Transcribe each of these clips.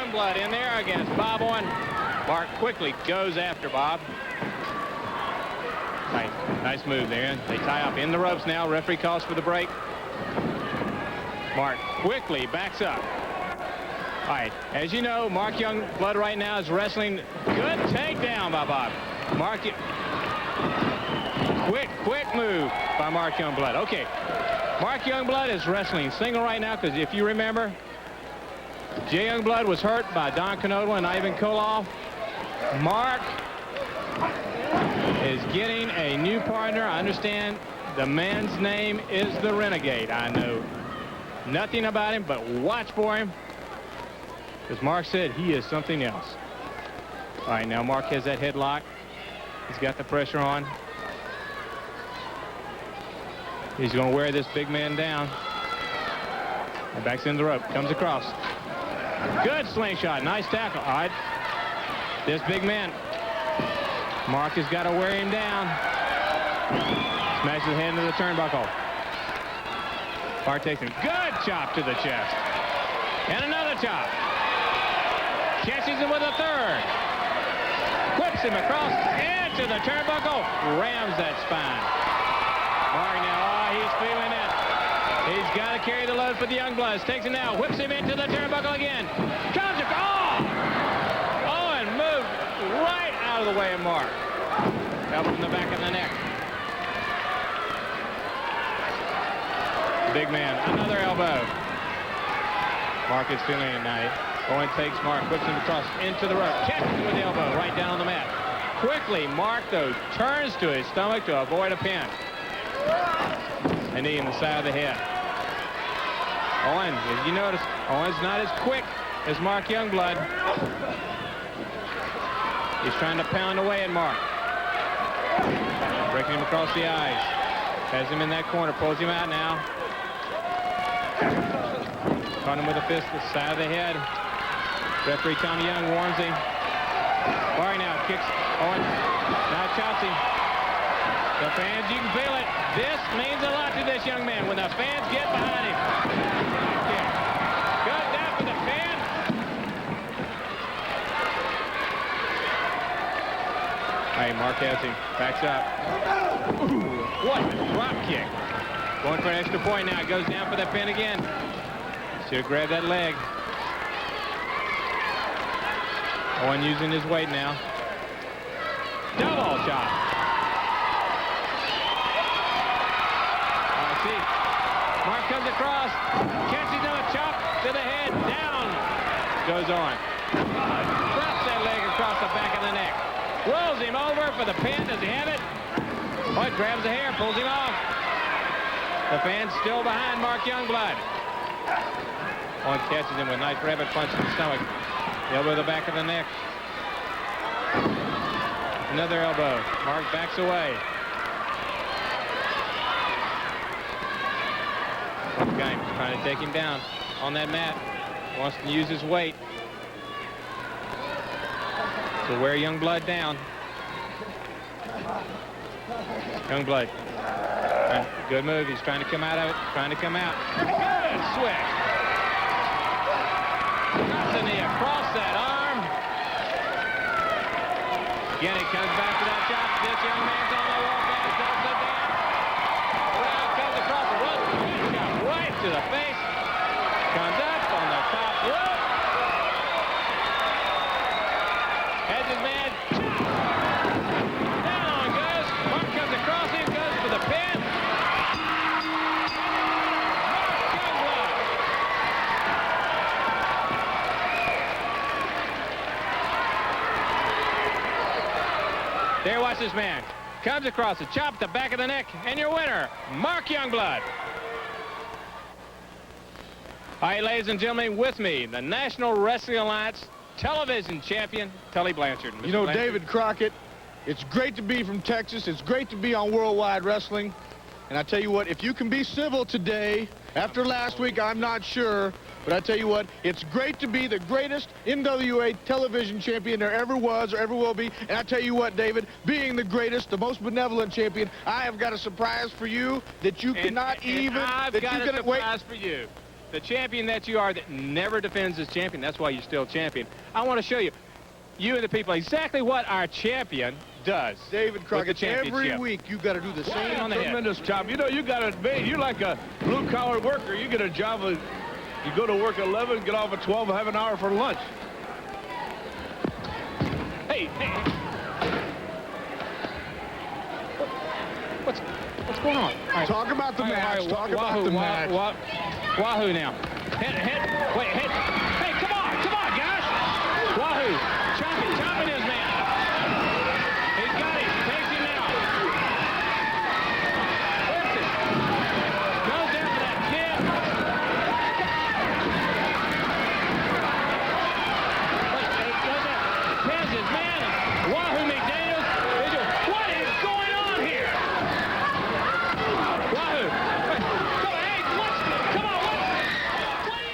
Youngblood in there against Bob Owen. Mark quickly goes after Bob. Nice move there. They tie up in the ropes now. Referee calls for the break. Mark quickly backs up. All right, as you know, Mark Youngblood right now is wrestling. Good takedown by Bob. Mark, quick move by Mark Youngblood. Okay, Mark Youngblood is wrestling single right now because if you remember, Jay Youngblood was hurt by Don KERNODLE and Ivan Koloff. Mark is getting a new partner. I understand the man's name is the Renegade. I know nothing about him, but watch for him. As Mark said, he is something else. All right, now Mark has that headlock. He's got the pressure on. He's going to wear this big man down. And backs in the rope, comes across. Good slingshot, nice tackle. All right, this big man, Mark has got to wear him down. Smashes his head into the turnbuckle. Mark takes him. Good chop to the chest. And another chop. Catches him with a third. Whips him across into the turnbuckle. Rams that spine. Mark now, he's feeling it. He's got to carry the load for the Youngbloods. Takes him now. Whips him into the turnbuckle again. Comes across. Oh, and moved right out of the way of Mark. Elbow from the back of the neck. Big man, another elbow. Mark is feeling it now. Owen takes Mark, whips him across into the rope. Catches him with the elbow right down on the mat. Quickly, Mark, though, turns to his stomach to avoid a pin. A knee in the side of the head. Owens, as you notice, Owens not as quick as Mark Youngblood. He's trying to pound away at Mark. Breaking him across the eyes. Has him in that corner, pulls him out now. Caught him with a fist to the side of the head. Referee Tommy Young warns him. Barry now kicks Owen. Now chops him. The fans, you can feel it. This means a lot to this young man when the fans get behind him. Yeah. Good down for the fans. All right, Mark has him. Backs up. Ooh, what a drop kick. Going for an extra point now. Goes down for the pin again. Should have grabbed that leg. Owen using his weight now. Double chop. I see. Mark comes across. Catches him a chop to the head. Down. Goes on. Drops that leg across the back of the neck. Rolls him over for the pin. Does he have it? Boy, grabs the hair, pulls him off. The fans still behind Mark Youngblood. Owen catches him with a nice rabbit punch in the stomach. The elbow to the back of the neck. Another elbow. Mark backs away. Okay, trying to take him down on that mat. Wants to use his weight to wear Youngblood down. Youngblood. Good move. He's trying to come out of it. Trying to come out. Good switch. Drops the knee across that arm. Again, he comes back to that chop. This young man's on the walk out. Does the dance. Well, comes across the rope. Good shot right to the face. Comes up on the top rope. Has his man. Down goes. Mark comes across him. Goes for the pin. There, watch this man. Comes across the chop at the back of the neck, and your winner, Mark Youngblood. All right, ladies and gentlemen, with me, the National Wrestling Alliance television champion, Tully Blanchard. Mr. You know, Blanchard. David Crockett, it's great to be from Texas. It's great to be on Worldwide Wrestling. And I tell you what, if you can be civil today, after last week, I'm not sure. But I tell you what, it's great to be the greatest NWA television champion there ever was or ever will be. And I tell you what, David, being the greatest, the most benevolent champion, I have got a surprise for you that you cannot even... I've got a surprise for you. the champion that you are that never defends as champion. That's why you're still champion. I want to show you, you and the people, exactly what our champion does. David Crockett, every week you got to do the same on the tremendous job. You know, you got to admit, you're like a blue-collar worker. You get a job, you go to work at 11, get off at 12, have an hour for lunch. Hey. What's going on? Right. Talk about the match. Talk about the match. WAHOO now. Head. Hey, come on, guys. WAHOO, chopping his man. He's got him. Takes him now. Listen. Goes down for that pin. Pins his man. WAHOO McDaniels. What is going on here? WAHOO.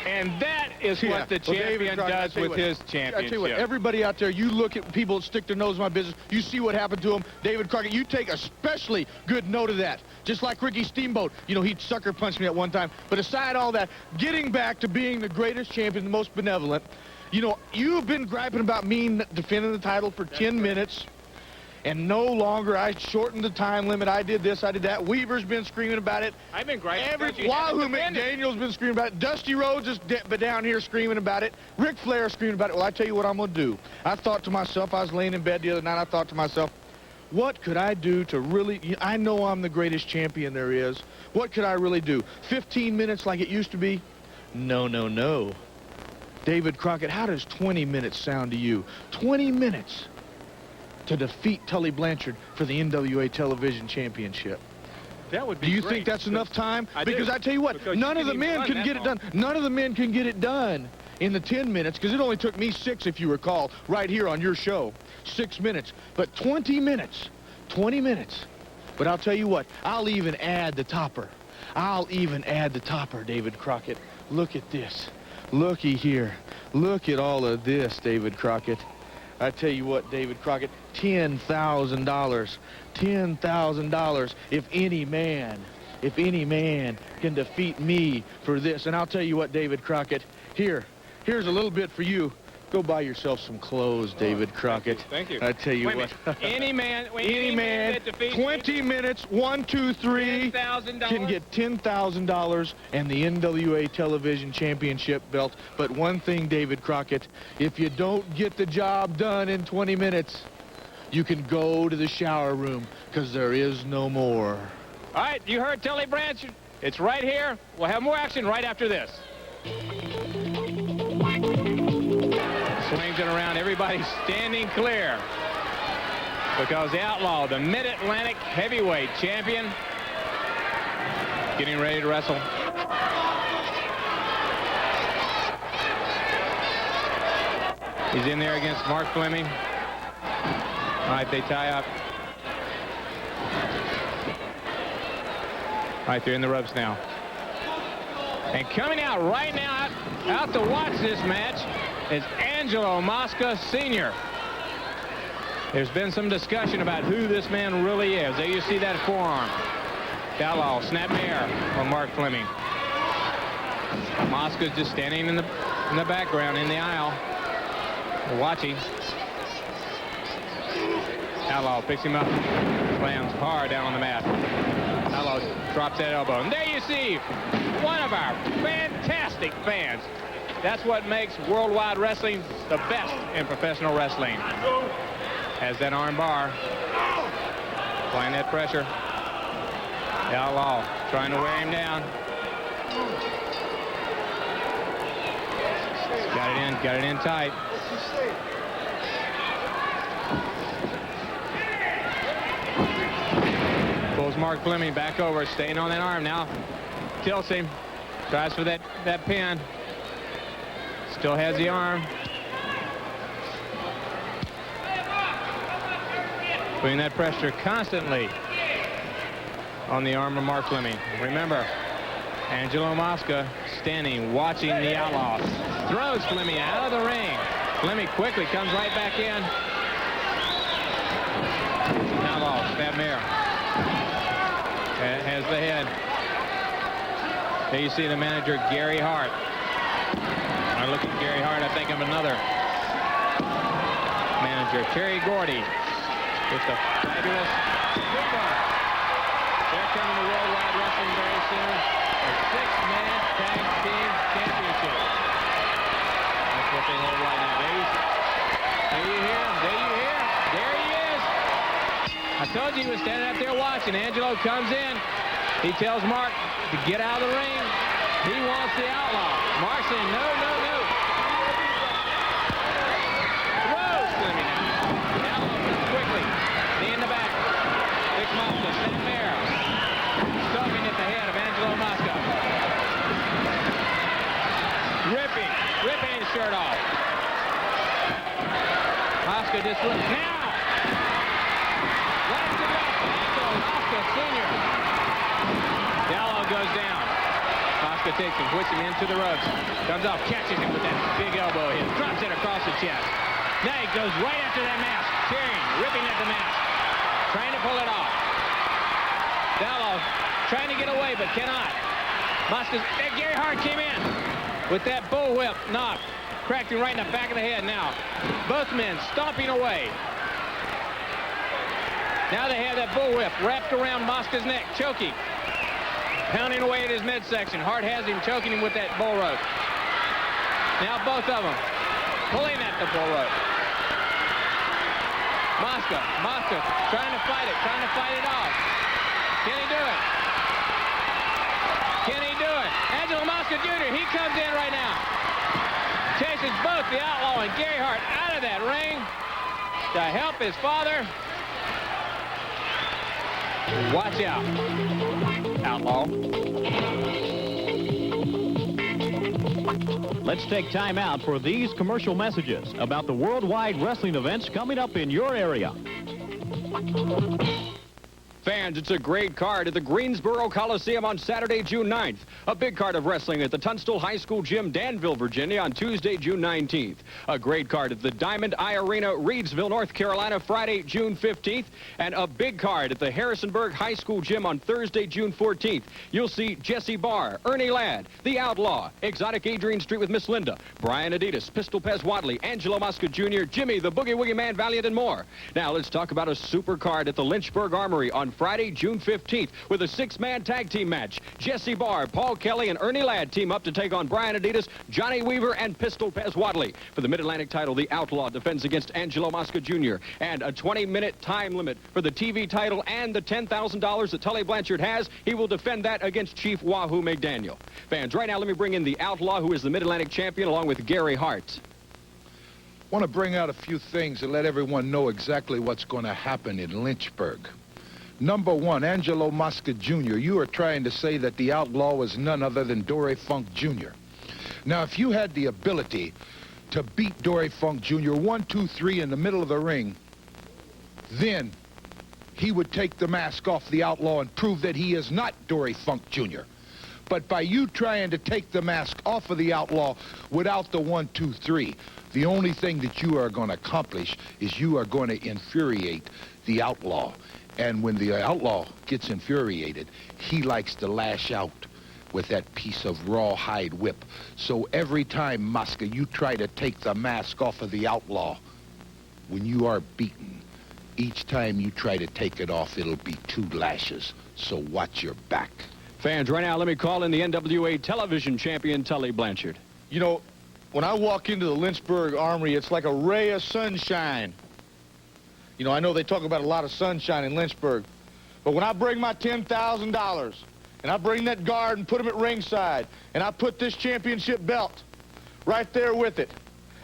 And that is what the champion does with his championship. I tell you what, everybody out there, you look at people that stick their nose in my business, you see what happened to him. David Crockett, you take especially good note of that. Just like Ricky Steamboat. You know, he sucker punched me at one time. But aside all that, getting back to being the greatest champion, the most benevolent, you know, you've been griping about me defending the title for 10 minutes. And no longer, I shortened the time limit. I did this, I did that. Weaver's been screaming about it. I've been griping. WAHOO McDaniel's been screaming about it. Dusty Rhodes is down here screaming about it. Ric Flair screaming about it. Well, I tell you what I'm going to do. I thought to myself, I was laying in bed the other night, I thought to myself, what could I do to really, I know I'm the greatest champion there is. What could I really do? 15 minutes like it used to be? No. David Crockett, how does 20 minutes sound to you? 20 minutes to defeat Tully Blanchard for the NWA Television Championship. That would be Do you great. think that's enough time? Because I tell you what, none of the men can get it done. None of the men can get it done in the 10 minutes, because it only took me 6, if you recall, right here on your show. 6 minutes. But 20 minutes. 20 minutes. But I'll tell you what, I'll even add the topper. David Crockett. Look at this. Looky here. Look at all of this, David Crockett. I tell you what, David Crockett, $10,000. $10,000 if any man can defeat me for this. And I'll tell you what, David Crockett, here's a little bit for you. Go buy yourself some clothes, David Crockett. Thank you. I tell you what. Any man that defeats 20 minutes, 1, 2, 3, can get $10,000 and the NWA Television Championship belt. But one thing, David Crockett, if you don't get the job done in 20 minutes, you can go to the shower room, because there is no more. All right, you heard Tully Blanchard. It's right here. We'll have more action right after this. Swings it around. Everybody's standing clear, because the Outlaw, the Mid-Atlantic heavyweight champion, getting ready to wrestle. He's in there against Mark Fleming. All right, they tie up. All right, they're in the ropes now. And coming out right now, out to watch this match, is Angelo Mosca Sr. There's been some discussion about who this man really is. There you see that forearm. Outlaw, snapmare on Mark Fleming. Mosca's just standing in the background, in the aisle, watching. Outlaw picks him up, slams hard down on the mat. Outlaw drops that elbow. And there you see one of our fantastic fans. That's what makes Worldwide Wrestling the best in professional wrestling. Has that arm bar. Applying that pressure. Outlaw trying to wear him down. Got it in tight. Pulls Mark Fleming back over, staying on that arm now. Tilts him. Tries for that pin. Still has the arm. Putting that pressure constantly on the arm of Mark Fleming. Remember, Angelo Mosca standing, watching the Outlaw. Throws Fleming out of the ring. Fleming quickly comes right back in. Outlaw, snapmare. Has the head. There you see the manager, Gary Hart. When I look at Gary Hart, I think of another manager, Terry Gordy. Just a fabulous football. They're coming to Worldwide Wrestling very soon. A 6-man tag team championship. That's what they hold right now. There you hear him. There you hear him. There he is. I told you he was standing up there watching. Angelo comes in. He tells Mark to get out of the ring. He wants the Outlaw. Mark's saying, no, no, no. Whoa, slimming out. The Outlaw comes quickly. Knee in the back. Big Mosca, Sam Mayer. Stomping at the head of Angelo Mosca. Ripping his shirt off. Mosca just looks now. Right to the left. Angelo Mosca Sr. The Outlaw goes down. Mosca takes him, puts him into the ropes. Comes off, catches him with that big elbow hit. Drops it across the chest. Now he goes right after that mask. Tearing, ripping at the mask. Trying to pull it off. The Outlaw trying to get away, but cannot. Gary Hart came in with that bullwhip knock. Cracked him right in the back of the head now. Both men stomping away. Now they have that bullwhip wrapped around Mosca's neck, choking. Pounding away at his midsection. Hart has him, choking him with that bull rope. Now both of them pulling at the bull rope. Mosca trying to fight it off. Can he do it? Can he do it? Angelo Mosca Jr., he comes in right now. Chases both the Outlaw and Gary Hart out of that ring to help his father. Watch out, Outlaw. Let's take time out for these commercial messages about the worldwide wrestling events coming up in your area. Fans, it's a great card at the Greensboro Coliseum on Saturday, June 9th. A big card of wrestling at the Tunstall High School Gym, Danville, Virginia on Tuesday, June 19th. A great card at the Diamond Eye Arena, Reidsville, North Carolina, Friday, June 15th. And a big card at the Harrisonburg High School Gym on Thursday, June 14th. You'll see Jesse Barr, Ernie Ladd, The Outlaw, Exotic Adrian Street with Miss Linda, Brian Adidas, Pistol Pez Wadley, Angelo Mosca Jr., Jimmy, the Boogie Woogie Man Valiant, and more. Now let's talk about a super card at the Lynchburg Armory on Friday, June 15th with a 6-man tag team match. Jesse Barr, Paul Kelly, and Ernie Ladd team up to take on Brian Adidas, Johnny Weaver, and Pistol Pez Wadley. For the Mid-Atlantic title, the Outlaw defends against Angelo Mosca Jr. And a 20-minute time limit for the TV title and the $10,000 that Tully Blanchard has. He will defend that against Chief Wahoo McDaniel. Fans, right now let me bring in the Outlaw, who is the Mid-Atlantic champion, along with Gary Hart. I want to bring out a few things and let everyone know exactly what's going to happen in Lynchburg. Number one, Angelo Mosca Jr., you are trying to say that the Outlaw was none other than Dory Funk Jr. Now, if you had the ability to beat Dory Funk Jr. 1, 2, 3 in the middle of the ring, then he would take the mask off the Outlaw and prove that he is not Dory Funk Jr. But by you trying to take the mask off of the Outlaw without the 1, 2, 3, the only thing that you are going to accomplish is you are going to infuriate the Outlaw. And when the Outlaw gets infuriated, he likes to lash out with that piece of rawhide whip. So every time, Mosca, you try to take the mask off of the Outlaw, when you are beaten, each time you try to take it off, it'll be 2 lashes. So watch your back. Fans, right now let me call in the NWA television champion, Tully Blanchard. You know, when I walk into the Lynchburg Armory, it's like a ray of sunshine. You know, I know they talk about a lot of sunshine in Lynchburg, but when I bring my $10,000 and I bring that guard and put him at ringside and I put this championship belt right there with it,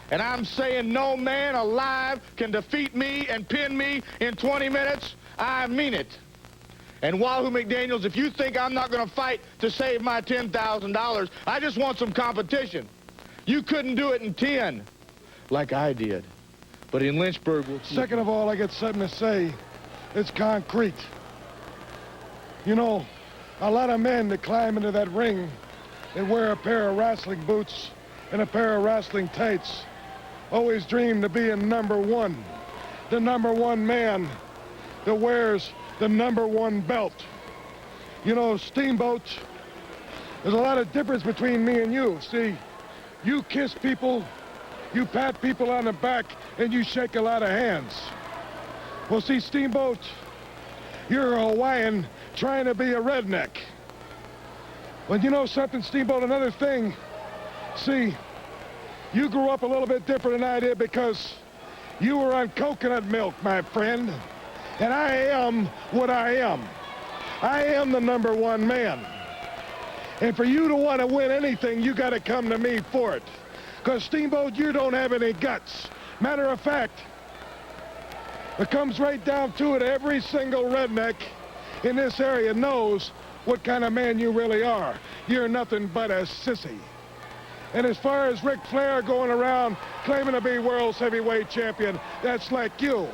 and I'm saying no man alive can defeat me and pin me in 20 minutes, I mean it. And Wahoo McDaniels, if you think I'm not going to fight to save my $10,000, I just want some competition. You couldn't do it in 10 like I did. But in Lynchburg, we'll see. Second of all, I got something to say. It's concrete. You know, a lot of men that climb into that ring and wear a pair of wrestling boots and a pair of wrestling tights always dream of being number one. The number one man that wears the number one belt. You know, Steamboat There's a lot of difference between me and you. See, you kiss people, you pat people on the back, and you shake a lot of hands. Well, see, Steamboat, you're a Hawaiian trying to be a redneck. Well, you know something, Steamboat, another thing. See, you grew up a little bit different than I did because you were on coconut milk, my friend. And I am what I am. I am the #1 man. And for you to want to win anything, you got to come to me for it. Because, Steamboat, you don't have any guts. Matter of fact, it comes right down to it. Every single redneck in this area knows what kind of man you really are. You're nothing but a sissy. And as far as Ric Flair going around claiming to be world's heavyweight champion, that's like you.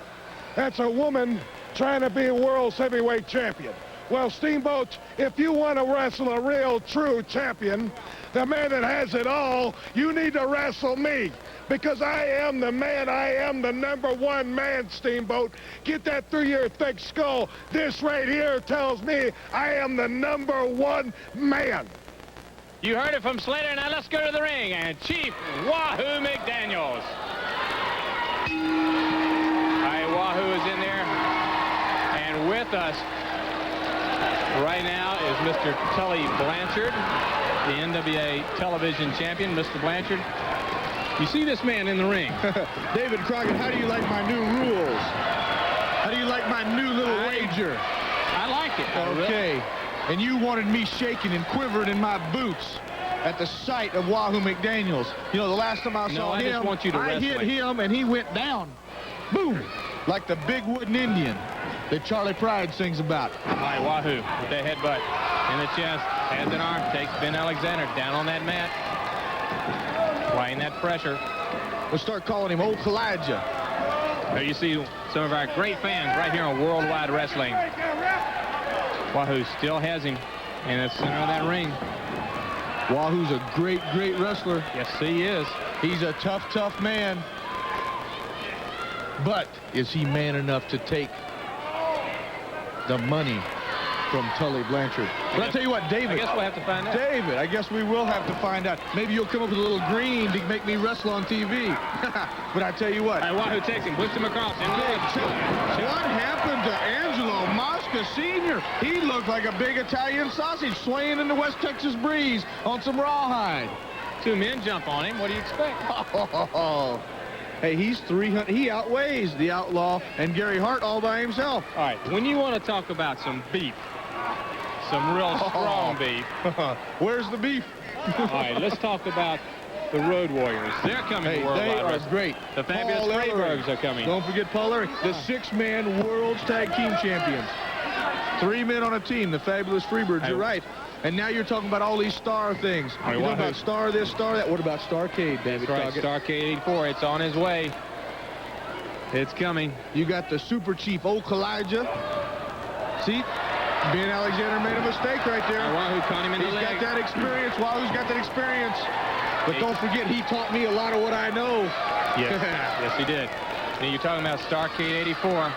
That's a woman trying to be a world's heavyweight champion. Well, Steamboat, if you want to wrestle a real, true champion, the man that has it all, you need to wrestle me. Because I am the man. I am the #1 man, Steamboat. Get that through your thick skull. This right here tells me I am the #1 man. You heard it from Slater. Now let's go to the ring. And Chief Wahoo McDaniels. All right, Wahoo is in there. And with us right now is Mr. Tully Blanchard, the NWA television champion. Mr. Blanchard, you see this man in the ring. David Crockett, how do you like my new rules? How do you like my new little wager? I like it. Okay. And you wanted me shaking and quivering in my boots at the sight of Wahoo McDaniels. You know, the last time I saw I him, just want you to I hit him and he went down. Boom. Like the big wooden Indian that Charlie Pride sings about. All right, Wahoo with that headbutt in the chest, has an arm, takes Ben Alexander down on that mat. Applying that pressure. We'll start calling him Old Kalijah. There you see some of our great fans right here on Worldwide Wrestling. Wahoo still has him in the center of that ring. Wahoo's a great, great wrestler. Yes, he is. He's a tough, tough man. But is he man enough to take the money from Tully Blanchard? But I'll tell you what, David. I guess we'll have to find out. David, I guess we will have to find out. Maybe you'll come up with a little green to make me wrestle on TV. But I tell you what. All right, Wahoo takes him, puts him across. What happened to Angelo Mosca Sr.? He looked like a big Italian sausage swaying in the West Texas breeze on some rawhide. Two men jump on him. What do you expect? Hey, he's 300. He outweighs the Outlaw and Gary Hart all by himself. All right, when you want to talk about some beef, some real strong beef. Where's the beef? All right, let's talk about the Road Warriors. They're coming Hey, to Worldwide they are Wrestling. great. The fabulous Paul Ellering. Freibergs are coming. Don't forget Paul Ellering, the 6-man World's Tag Team Champions. 3 men on a team, the fabulous Freebirds. You're right. And now you're talking about all these star things. All right, You're talking Wahoo. about star this, star that. What about Starcade, David That's right, Crockett? Starcade 84. It's on his way. It's coming. You got the Super Chief, Old Kalijah. See? Ben Alexander made a mistake right there. Wahoo caught him in the He's leg. got that experience. Wahoo's got that experience. But don't forget, he taught me a lot of what I know. Yes, yes, he did. Now you're talking about Starcade 84.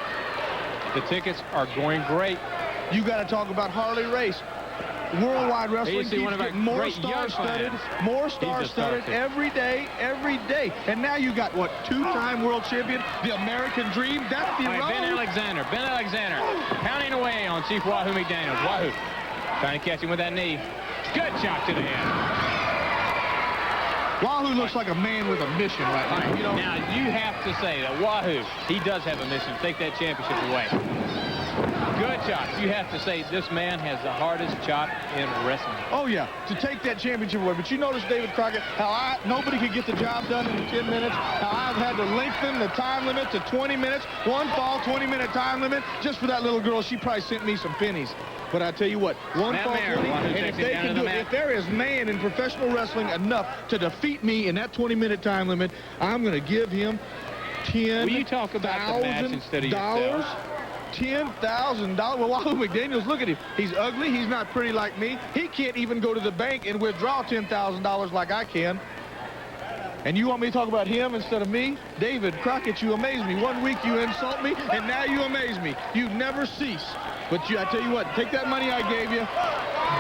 The tickets are going great. You got to talk about Harley Race. Worldwide Wrestling see one keeps of our getting more great young star-studded, fans. more He's a star, star-studded too. every day, every day. And now you got, what, 2-time world champion, the American Dream? That's the All right, Ben road. Alexander pounding away on Chief Wahoo McDaniels. Wahoo trying to catch him with that knee. Good shot to the head. Wahoo looks like a man with a mission right All now. right, You know, now you have to say that Wahoo, he does have a mission to take that championship away. Good shot. You have to say this man has the hardest shot in wrestling. oh, yeah, to take that championship away. But you notice, David Crockett, how nobody could get the job done in 10 minutes, how I've had to lengthen the time limit to 20 minutes, one fall, 20-minute time limit, just for that little girl. She probably sent me some pennies. But I tell you what, one Snap fall, there. 20, Wahoo and takes if it they down can to do the it, mat. if there is man in professional wrestling enough to defeat me in that 20-minute time limit, I'm going to give him $10,000. Will you talk about the match instead of yourself? $10,000. Well, Wahoo McDaniels, look at him. He's ugly. He's not pretty like me. He can't even go to the bank and withdraw $10,000 like I can. And you want me to talk about him instead of me? David Crockett, you amaze me. One week you insult me, and now you amaze me. You never cease. But I tell you what, take that money I gave you.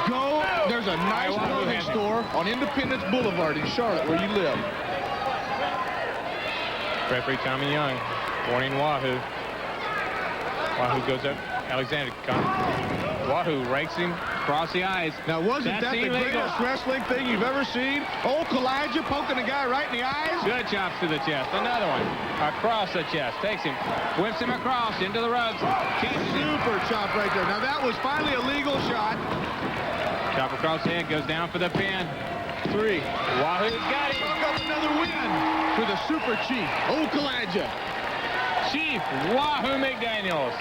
Go. there's a nice clothing store on Independence Boulevard in Charlotte where you live. Referee Tommy Young warning Wahoo. Wahoo goes up. Alexander Wahoo rakes him across the eyes. Now, wasn't that the greatest wrestling thing you've ever seen? Old Elijah poking a guy right in the eyes. Good chops to the chest. Another one across the chest. Takes him, whips him across into the ropes. Super chop right there. Now, that was finally a legal shot. Chop across the head, goes down for the pin. 3. Wahoo's got him. Got another win for the Super Chief, Old Elijah. Chief Wahoo McDaniels.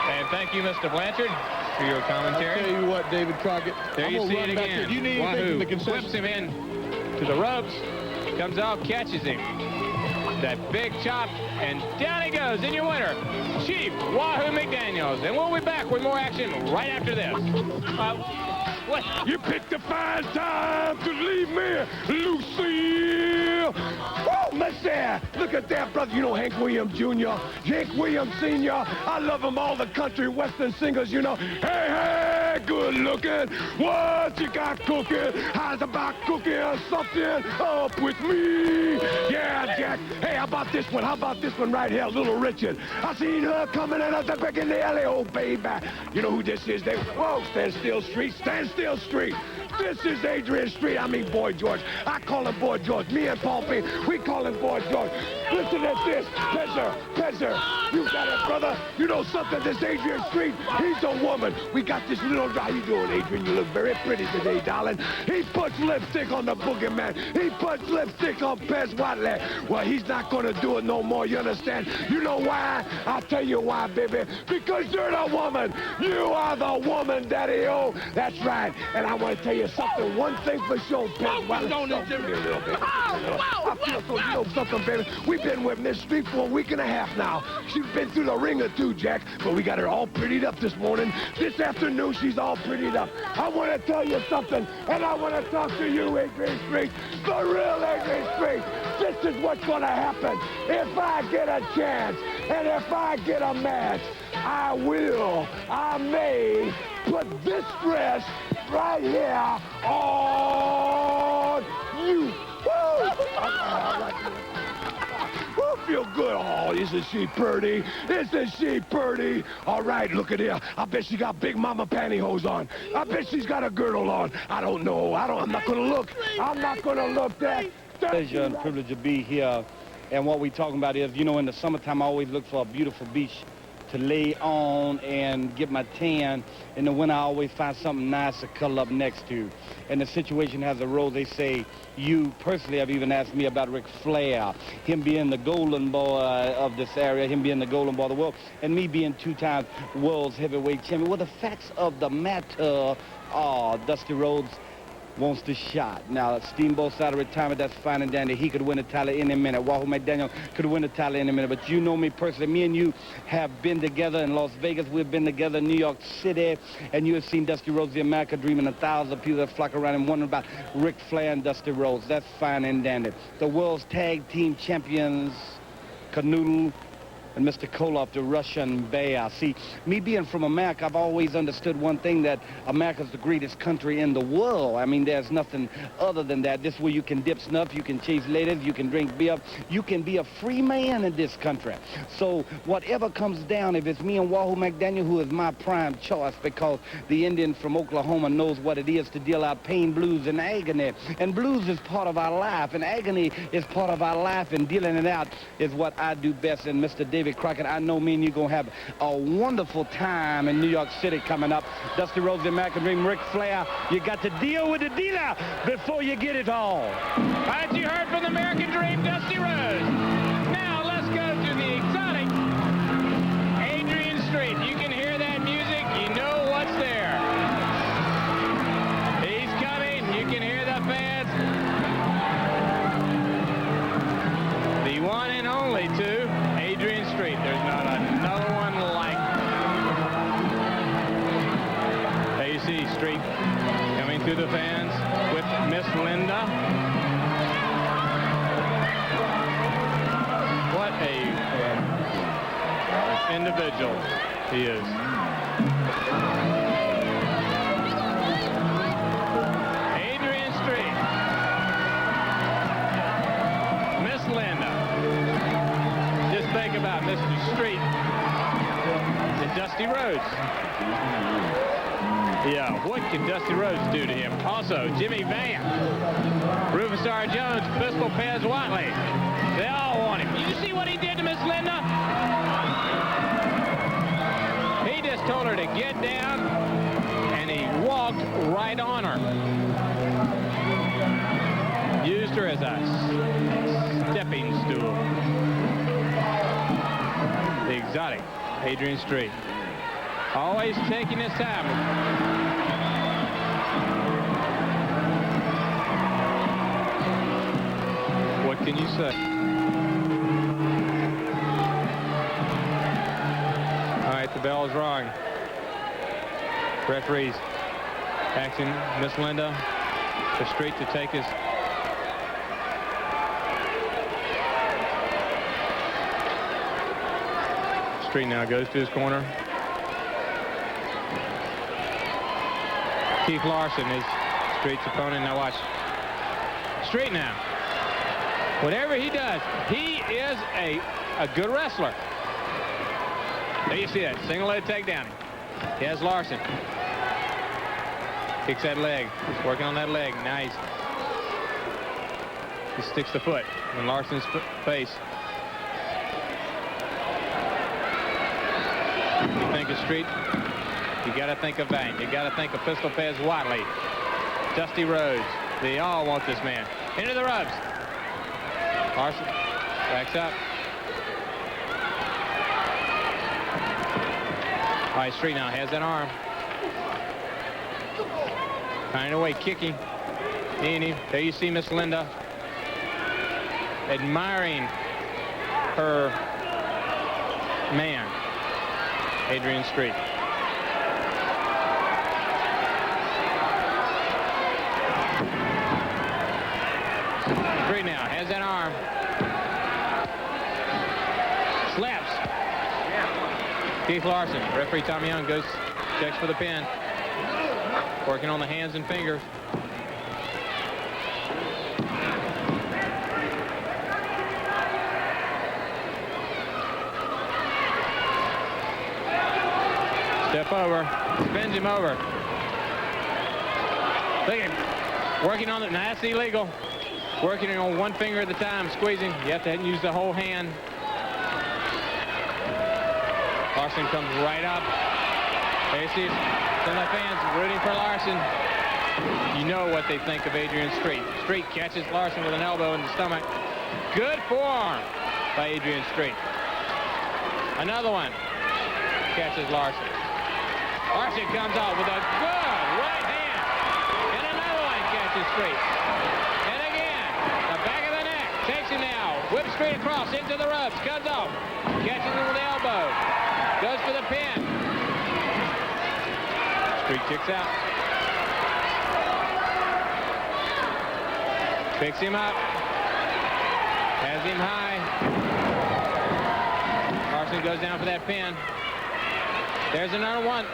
And thank you, Mr. Blanchard, for your commentary. I'll tell you what, David Crockett. There you see it again. You need anything from the concession? Whips him in to the ropes. Comes out, catches him. That big chop, and down he goes. In your winner, Chief Wahoo McDaniels. And we'll be back with more action right after this. What? You picked a fine time to leave me, Lucille. Whoa, mister. Look at that, brother. You know Hank Williams Jr., Hank Williams Sr. I love them, all the country western singers, you know. Hey, hey, good looking. What you got cooking? How's about cooking something up with me? Yeah, Jack. Hey, how about this one? How about this one right here, Little Richard? I seen her coming in at the back in the alley. Oh, baby. You know who this is, David? Whoa, Stand Still Street. Stand Still Street. This is Adrian Street. I mean, Boy George. I call him Boy George. Me and Paul Payne, we call him Boy George. Listen at this. Pezzer. You got it, brother. You know something? This Adrian Street, he's a woman. We got this little... How you doing, Adrian? You look very pretty today, darling. He puts lipstick on the boogeyman. He puts lipstick on Pez Watley. Well, he's not going to do it no more, you understand? You know why? I'll tell you why, baby. Because you're the woman. You are the woman, Daddy-O. That's right. And I want to tell you something. One thing for sure, Pez Watley. Don't me a little bit. I feel so, you know something, baby. We've been with Miss Street for a week and a half now. She's been through the ringer too, Jack. But we got her all prettied up this morning. This afternoon, she's all prettied up. I want to tell you something, and I want to talk to you, Adrian Street. The real Adrian Street. This is what's going to happen. If I get a chance, and if I get a match, I may put this dress right here on you. Woo! Feel good. Oh, isn't she pretty? Isn't she pretty? All right, look at here. I bet she got big mama pantyhose on. I bet she's got a girdle on. I don't know. I'm not going to look. I'm not going to look that. Pleasure and privilege to be here. And what we're talking about is, you know, in the summertime, I always look for a beautiful beach to lay on and get my tan. In the winter, I always find something nice to cuddle up next to. And the situation has arose. They say, you personally have even asked me about Ric Flair, him being the golden boy of this area, him being the golden boy of the world, and me being 2-time world's heavyweight champion. Well, the facts of the matter are Dusty Rhodes wants the shot. Now, Steamboat's out of retirement, that's fine and dandy. He could win the title any minute. Wahoo McDaniel could win the title any minute. But you know me personally. Me and you have been together in Las Vegas. We've been together in New York City. And you have seen Dusty Rhodes, the America Dream, and 1,000 people that flock around and wondering about Ric Flair and Dusty Rhodes. That's fine and dandy. The world's tag team champions, KERNODLE and Mr. KOLOFF, the Russian bear. See, me being from America, I've always understood one thing, that America's the greatest country in the world. I mean, there's nothing other than that. This is where you can dip snuff, you can chase ladies, you can drink beer, you can be a free man in this country. So whatever comes down, if it's me and Wahoo McDaniel, who is my prime choice, because the Indian from Oklahoma knows what it is to deal out pain, blues, and agony. And blues is part of our life, and agony is part of our life, and dealing it out is what I do best. And Mr. David Crockett, I know me and you going to have a wonderful time in New York City coming up. Dusty Rhodes, the American Dream, Ric Flair, you got to deal with the dealer before you get it all. All right, you heard from the American Dream, Dusty Rhodes. Now let's go to the exotic Adrian Street. You can hear that music. You know what's there. He's coming. You can hear the fans. The one and only to Adrian Street. There's not another one like. There you see Street coming through the fans with Miss Linda. What a individual he is. think about Mr. Street and Dusty Rhodes? Yeah, what can Dusty Rhodes do to him? Also, Jimmy Van, Rufus R. Jones, Pistol Pez Watley. They all want him. You see what he did to Miss Linda? He just told her to get down, and he walked right on her. Used her as a stepping stool. The exotic, Adrian Street. Always taking his time. What can you say? All right, the bell is rung. Referees asking Miss Linda for Street to take his Street now goes to his corner. Keith Larsen is Street's opponent. Now watch. Street now. Whatever he does, he is a good wrestler. There you see that. Single leg takedown. He has Larsen. Kicks that leg. He's working on that leg. Nice. He sticks the foot in Larsen's face. You think of Street, you got to think of Vane. You got to think of Pistol Pez Watley, Dusty Rhodes. They all want this man. Into the ropes. Larsen backs up. All right, Street now has that arm. Tying away, kicking. There you see Miss Linda admiring her man, Adrian Street. Street now has that arm. Slaps. Keith Larsen, referee Tom Young goes, checks for the pin. Working on the hands and fingers. Step over, spins him over. Look at him, working on it, now that's illegal. Working on one finger at a time, squeezing. You have to use the whole hand. Larsen comes right up. There you see some of the fans rooting for Larsen. You know what they think of Adrian Street. Street catches Larsen with an elbow in the stomach. Good forearm by Adrian Street. Another one catches Larsen. Larsen comes out with a good right hand. And another one catches Street. And again, the back of the neck. Takes him now. Whips Street across into the ropes. Comes off. Catches him with the elbow. Goes for the pin. Street kicks out. Picks him up. Has him high. Larsen goes down for that pin. There's another one.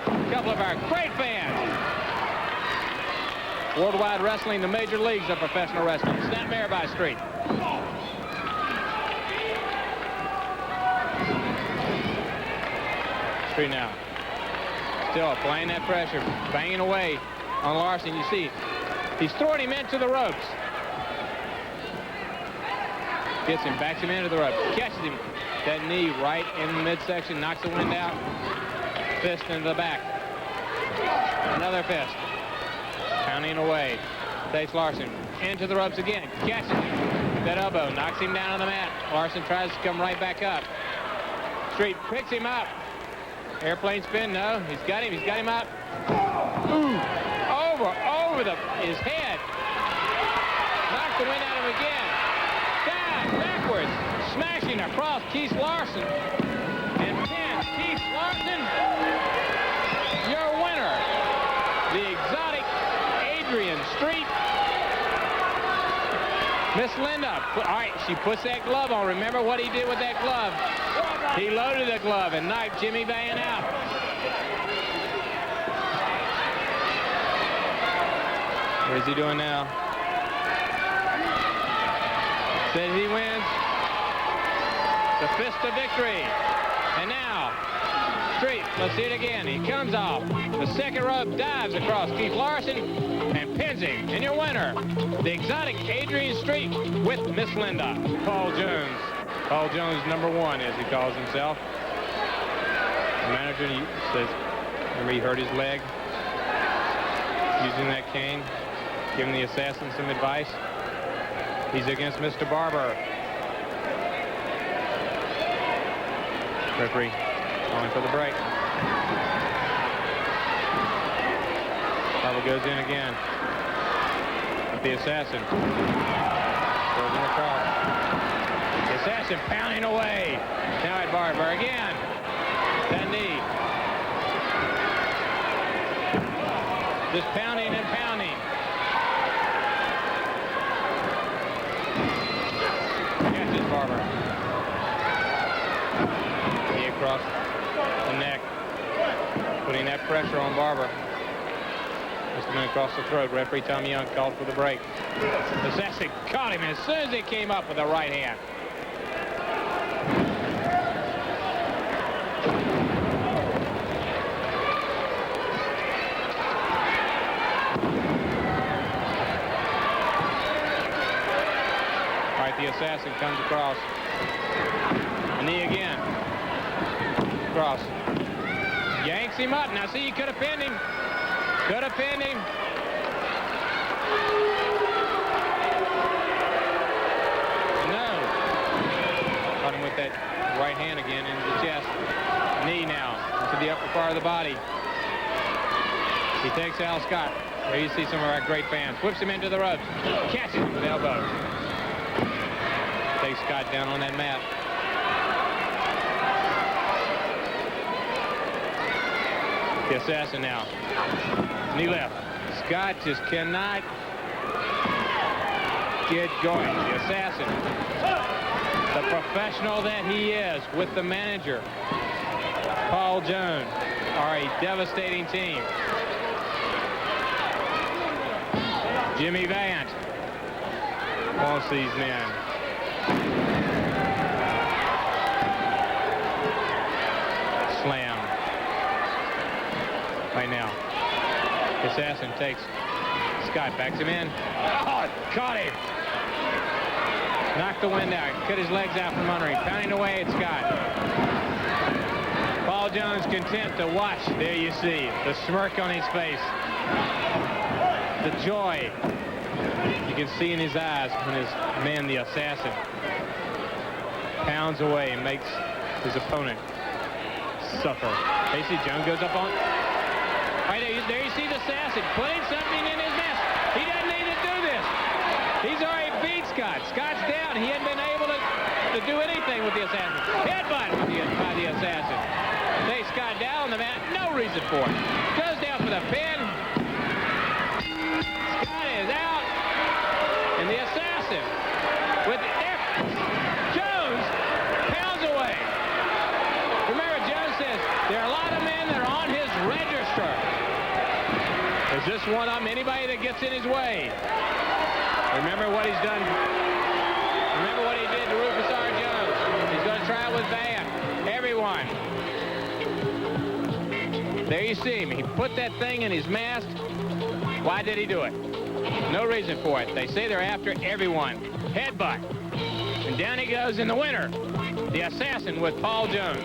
A couple of our great fans. Worldwide Wrestling, the major leagues of professional wrestling. Snapmare by Street. Street now. Still applying that pressure, banging away on Larsen. You see, he's throwing him into the ropes. Gets him, backs him into the ropes, catches him. That knee right in the midsection, knocks the wind out. Fist into the back. Another fist. Pounding away. Takes Larsen into the ropes again. Catches him. That elbow knocks him down on the mat. Larsen tries to come right back up. Street picks him up. Airplane spin, no. He's got him up. Ooh. Over his head. Knocks the wind out of him again. Down, backwards. Smashing across Keith Larsen. And pins Keith Larsen. Your winner, the exotic Adrian Street. Miss Linda, all right, she puts that glove on. Remember what he did with that glove. He loaded the glove and knifed Jimmy Van out. What is he doing now? Says he wins. The fist of victory. And now, Street, let's see it again. He comes off the second rope, dives across Keith Larsen, and pins him. And your winner, the exotic Adrian Street with Miss Linda. Paul Jones. Paul Jones, #1, as he calls himself. The manager says, remember he hurt his leg using that cane, giving the assassin some advice. He's against Mr. Barber. Referee calling for the break. Barber goes in again. The assassin goes in across. The assassin pounding away. Now at Barber again. That knee. Just pounding and pounding. Catches Barber. Knee across the neck. Putting that pressure on Barber. Just going across the throat. Referee Tom Young called for the break. The assassin caught him as soon as he came up with the right hand. The assassin comes across. A knee again. Cross. Yanks him up. Now see, you could have pinned him. Could have pinned him. No. Caught him with that right hand again into the chest. Knee now into the upper part of the body. He takes Al Scott. There you see some of our great fans. Whips him into the ropes. Catches him with elbow. Takes Scott down on that mat. The assassin now. Knee left. Scott just cannot get going. The assassin. The professional that he is with the manager, Paul Jones, are a devastating team. Jimmy Vant wants these men. Slam. Right now. The assassin takes Scott, backs him in. Oh, caught him. Knocked the wind out. Cut his legs out from under him. Pounding away at Scott. Paul Jones content to watch. There you see the smirk on his face. The joy you can see in his eyes when his man, the assassin, pounds away and makes his opponent suffer. Casey Jones goes up on. Right there you see the assassin putting something in his mess. He doesn't need to do this. He's already beat Scott. Scott's down. He hadn't been able to do anything with the assassin. Headbutt by the assassin. Takes Scott down on the mat. No reason for it. Goes down for the pin. Scott is out. And the assassin with the Jones pounds away. Remember, Jones says there are a lot of men that are on his register. There's just one of them, anybody that gets in his way. Remember what he's done. Remember what he did to Rufus R. Jones. He's going to try it with Van. Everyone. There you see him. He put that thing in his mask. Why did he do it? No reason for it. They say they're after everyone. Headbutt. And down he goes in the winner. The assassin with Paul Jones.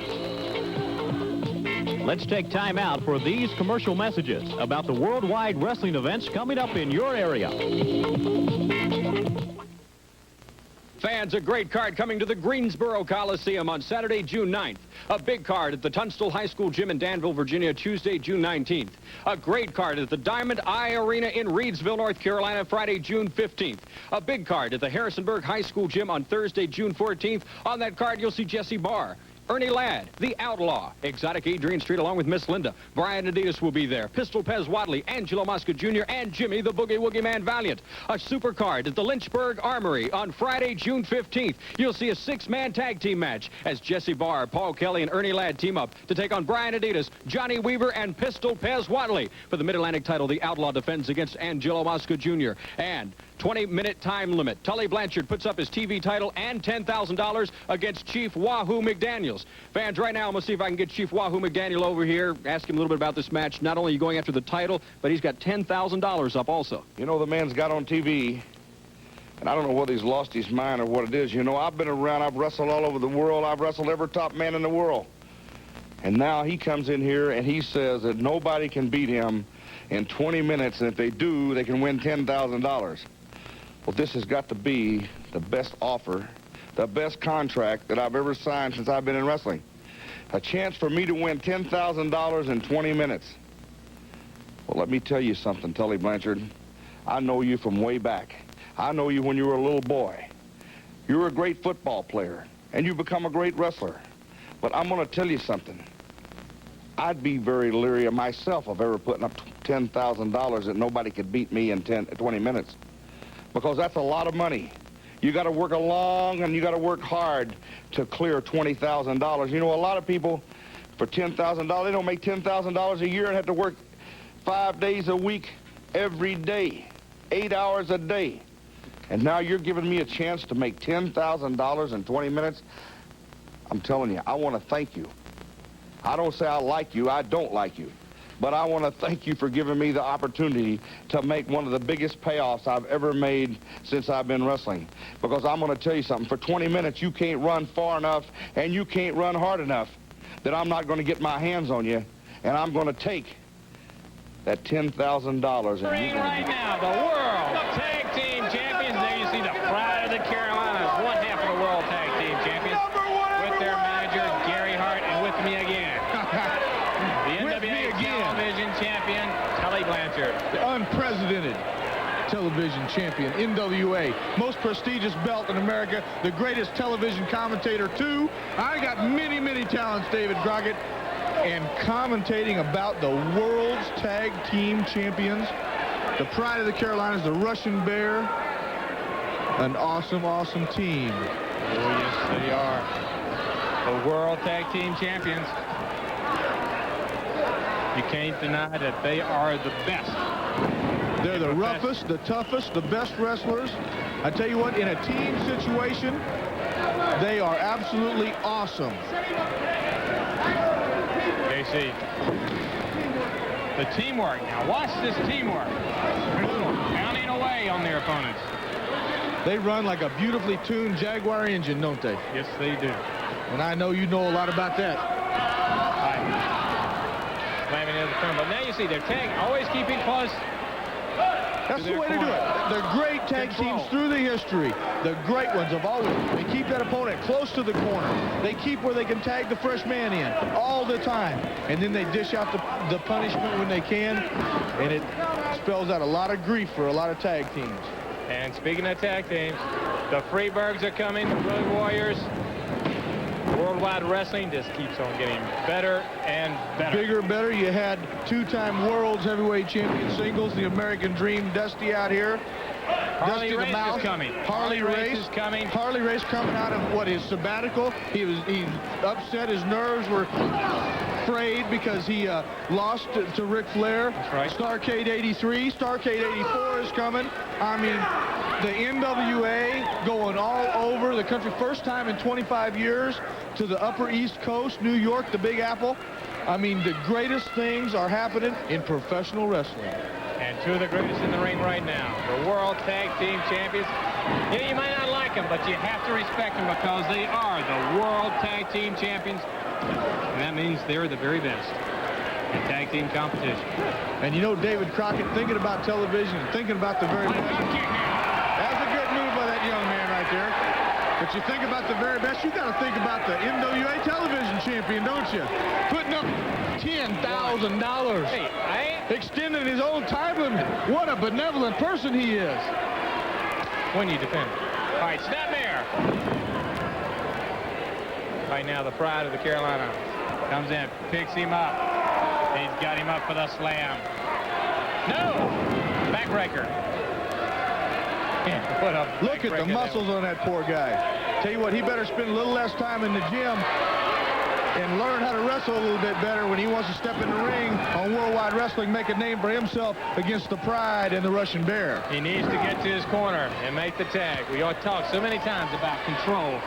Let's take time out for these commercial messages about the worldwide wrestling events coming up in your area. Fans, a great card coming to the Greensboro Coliseum on Saturday, June 9th. A big card at the Tunstall High School Gym in Danville, Virginia, Tuesday, June 19th. A great card at the Diamond Eye Arena in Reidsville, North Carolina, Friday, June 15th. A big card at the Harrisonburg High School Gym on Thursday, June 14th. On that card, you'll see Jesse Barr, Ernie Ladd, The Outlaw, Exotic Adrian Street along with Miss Linda. Brian Adidas will be there. Pistol Pez Wadley, Angelo Mosca Jr., and Jimmy the Boogie Woogie Man Valiant. A super card at the Lynchburg Armory on Friday, June 15th. You'll see a six-man tag team match as Jesse Barr, Paul Kelly, and Ernie Ladd team up to take on Brian Adidas, Johnny Weaver, and Pistol Pez Wadley. For the Mid-Atlantic title, The Outlaw defends against Angelo Mosca Jr. And 20-minute time limit. Tully Blanchard puts up his TV title and $10,000 against Chief WAHOO McDaniels. Fans, right now, I'm going to see if I can get Chief WAHOO McDaniel over here, ask him a little bit about this match. Not only are you going after the title, but he's got $10,000 up also. You know, the man's got on TV, and I don't know whether he's lost his mind or what it is. You know, I've been around, I've wrestled all over the world. I've wrestled every top man in the world. And now he comes in here and he says that nobody can beat him in 20 minutes, and if they do, they can win $10,000. Well, this has got to be the best offer, the best contract that I've ever signed since I've been in wrestling. A chance for me to win $10,000 in 20 minutes. Well, let me tell you something, Tully Blanchard. I know you from way back. I know you when you were a little boy. You were a great football player, and you become a great wrestler. But I'm going to tell you something. I'd be very leery of myself of ever putting up $10,000 that nobody could beat me in 20 minutes. Because that's a lot of money. You got to work long and you got to work hard to clear $20,000. You know, a lot of people, for $10,000, they don't make $10,000 a year and have to work 5 days a week, every day, 8 hours a day. And now you're giving me a chance to make $10,000 in 20 minutes? I'm telling you, I want to thank you. I don't say I like you, I don't like you. But I want to thank you for giving me the opportunity to make one of the biggest payoffs I've ever made since I've been wrestling. Because I'm going to tell you something, for 20 minutes you can't run far enough and you can't run hard enough that I'm not going to get my hands on you, and I'm going to take that $10,000. Right now, the World Tag Team Champions. There you see the pride of the Carolinas, one half of the World Tag Team Champions, with their manager, Gary Hart, and with me again, the NWA Television Champion, Tully Blanchard. The unprecedented television champion, NWA, most prestigious belt in America, the greatest television commentator, too. I got many, many talents, David Crockett, and commentating about the world's tag team champions, the pride of the Carolinas, the Russian Bear, an awesome, awesome team. Oh, yes, they are. The World Tag Team Champions. You can't deny that they are the best. They're the roughest, the toughest, the best wrestlers. I tell you what, in a team situation, they are absolutely awesome. JC, the teamwork. Now watch this teamwork. Pounding away on their opponents. They run like a beautifully tuned Jaguar engine, don't they? Yes, they do. And I know you know a lot about that. Slamming into the turn, but now you see their tag always keeping close. That's the way to do it. The great tag teams through the history, the great ones have always, they keep that opponent close to the corner. They keep where they can tag the fresh man in all the time. And then they dish out the punishment when they can. And it spells out a lot of grief for a lot of tag teams. And speaking of tag teams, the Freeburgs are coming, the Road Warriors. Worldwide Wrestling just keeps on getting better and better. Bigger, better. You had two-time World's Heavyweight Champion singles, the American Dream, Dusty out here. Harley Race is coming. Harley Race is coming. Harley Race coming out of, what, his sabbatical. He's upset. His nerves were frayed because he lost to Ric Flair. That's right. Starrcade 83. Starrcade 84 is coming. I mean, the NWA going all over the country. First time in 25 years to the Upper East Coast, New York, the Big Apple. I mean, the greatest things are happening in professional wrestling. And two of the greatest in the ring right now, the World Tag Team Champions. Yeah, you might not like them, but you have to respect them because they are the World Tag Team Champions. And that means they're the very best in tag team competition. And you know, David Crockett, thinking about television and thinking about the very best. That's a good move by that young man right there. But you think about the very best, you got to think about the NWA television champion, don't you? Putting up $10,000. Hey, extending his own time limit. What a benevolent person he is. When you defend it. All right, Snapmare. Right now, the pride of the Carolinas comes in, picks him up. He's got him up for the slam. No! Backbreaker. What a Look at the muscles on that poor guy. Tell you what, he better spend a little less time in the gym and learn how to wrestle a little bit better when he wants to step in the ring on Worldwide Wrestling, make a name for himself against the Pride and the Russian Bear. He needs to get to his corner and make the tag. We all talked so many times about control.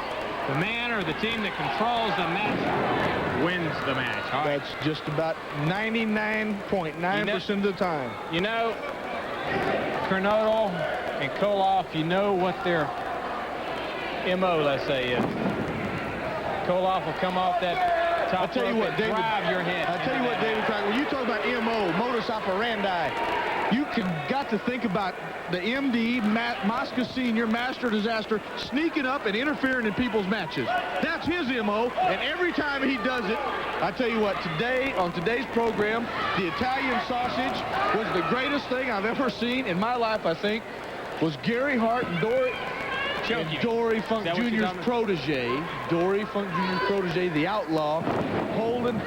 The man or the team that controls the match wins the match. All right. That's just about 99.9% of the time. You know, Kernodle and Koloff, you know what their MO, let's say, is. Koloff will come off that top I'll tell you rope what, and David. drive your head. I'll tell you what, David Crockett, when you talk about MO, modus operandi, you got to think about the MD, Mosca Sr., Master Disaster, sneaking up and interfering in people's matches. That's his MO, and every time he does it, I tell you what, today, on today's program, the Italian sausage was the greatest thing I've ever seen in my life, I think, was Gary Hart and Dory Funk Jr.'s protege, Dory Funk Jr.'s protege, the Outlaw, holding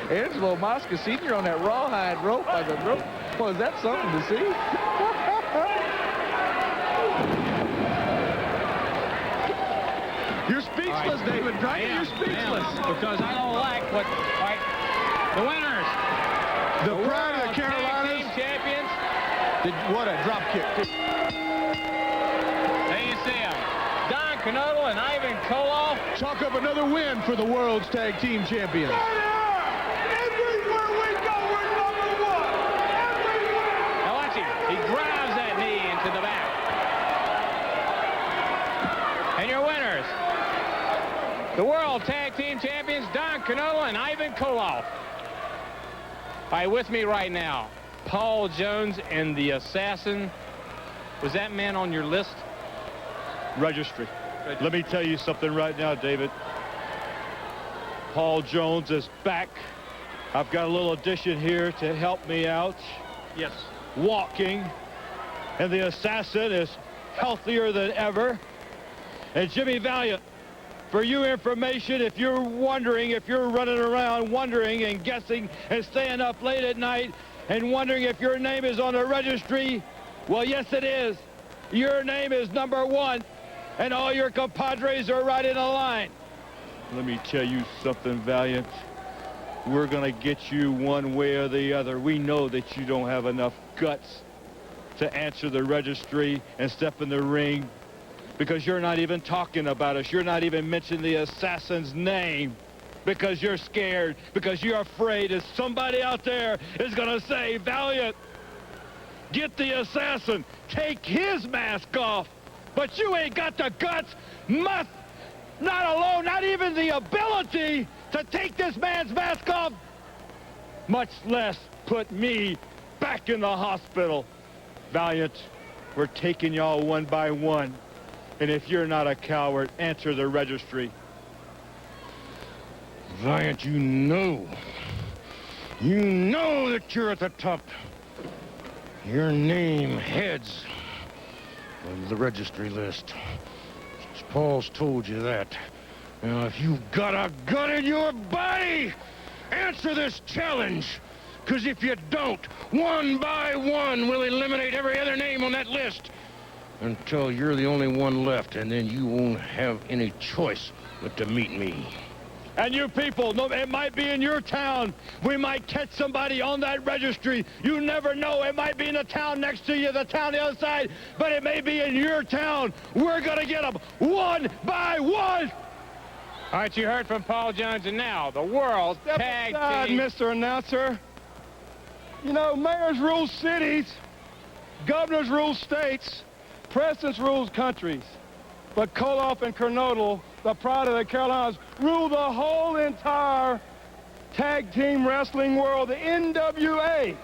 Angelo Mosca Sr. on that rawhide rope by the rope. Well, is that something to see? You're speechless, right. David Crockett. You're speechless. Because I don't like what... All right, the winners. The Pride of the Carolinas. Team champions. What a drop kick. There you see him. Don Kernodle and Ivan Koloff. Chalk up another win for the world's tag team champions. Everywhere we go, we're number one. Everywhere. Now watch him. He drives that knee into the back. And your winners, the world tag team champions, Don Kernodle and Ivan Koloff. All right, with me right now, Paul Jones and the Assassin. Was that man on your list? Registry. Let me tell you something right now, David. Paul Jones is back. I've got a little addition here to help me out. Yes. Walking. And the Assassin is healthier than ever. And Jimmy Valiant, for your information, if you're wondering, if you're running around wondering and guessing and staying up late at night and wondering if your name is on the registry, well, yes, it is. Your name is number 1, and all your compadres are right in a line. Let me tell you something, Valiant. We're going to get you one way or the other. We know that you don't have enough guts to answer the registry and step in the ring because you're not even talking about us. You're not even mentioning the Assassin's name because you're scared, because you're afraid that somebody out there is going to say, Valiant, get the Assassin, take his mask off. But you ain't got the guts, not alone, not even the ability to take this man's mask off, much less put me back in the hospital. Valiant, we're taking y'all one by one. And if you're not a coward, answer the registry. Valiant, you know that you're at the top. Your name heads on the registry list. Paul's told you that. Now, if you've got a gun in your body, answer this challenge. Because if you don't, one by one, we'll eliminate every other name on that list until you're the only one left, and then you won't have any choice but to meet me. And you people, no, it might be in your town. We might catch somebody on that registry. You never know. It might be in the town next to you, the town the other side, but it may be in your town. We're going to get them one by one. All right, you heard from Paul Jones, and now the world tag team. Mr. Announcer. You know, mayors rule cities, governors rule states, presidents rule countries. But Koloff and Kernodle, the Pride of the Carolinas, rule the whole entire tag team wrestling world, the NWA,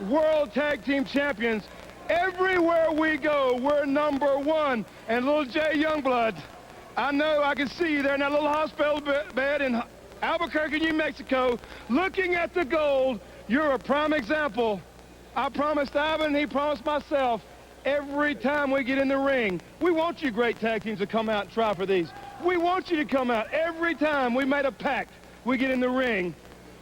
World Tag Team Champions. Everywhere we go, we're number 1. And little Jay Youngblood, I know I can see you there in that little hospital bed in Albuquerque, New Mexico, looking at the gold. You're a prime example. I promised Ivan, he promised myself, every time we get in the ring, we want you great tag teams to come out and try for these. We want you to come out. Every time we made a pact, we get in the ring,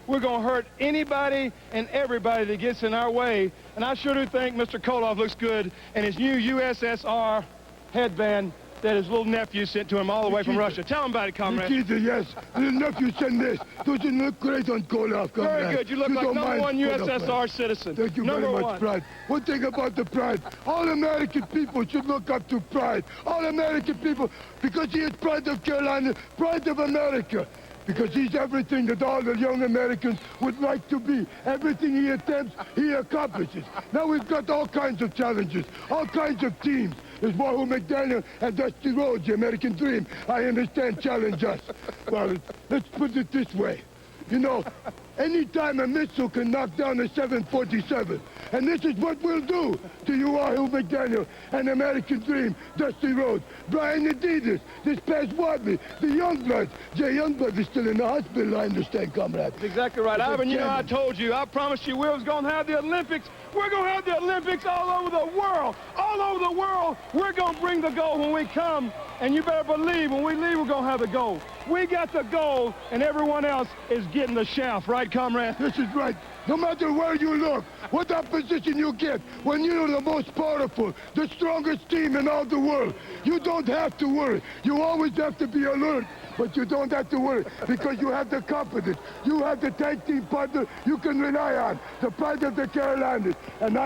we're going to hurt anybody and everybody that gets in our way. And I sure do think Mr. Koloff looks good in his new USSR headband. that his little nephew sent to him all the way from Russia. Tell him about it, comrade. Nikita, yes. Little nephew sent this. Doesn't look great on Koloff, comrade. Very good. You look like number one USSR citizen. Thank you very much, Pride. One thing about the Pride, all American people should look up to Pride. All American people, because he is Pride of Carolina, Pride of America. Because he's everything that all the young Americans would like to be. Everything he attempts, he accomplishes. Now we've got all kinds of challenges, all kinds of teams. There's WAHOO, McDaniel, and Dusty Rhodes, the American Dream. I understand challenge us. Well, let's put it this way. You know, anytime a missile can knock down a 747, and this is what we'll do to you, WAHOO, McDaniel, and American Dream, Dusty Rhodes, Brian Adidas, this past Wadley, the Youngbloods. Jay Youngblood is still in the hospital, I understand, comrade. That's exactly right. Ivan, you know, I told you, I promised you we was going to have the Olympics. We're going to have the Olympics all over the world. All over the world, we're going to bring the gold when we come. And you better believe when we leave, we're going to have the gold. We got the gold, and everyone else is getting the shaft. Right, comrade? This is right. No matter where you look, what opposition you get, when you're the most powerful, the strongest team in all the world, you don't have to worry. You always have to be alert, but you don't have to worry because you have the confidence. You have the tag team partner you can rely on, the Pride of the Carolinas. And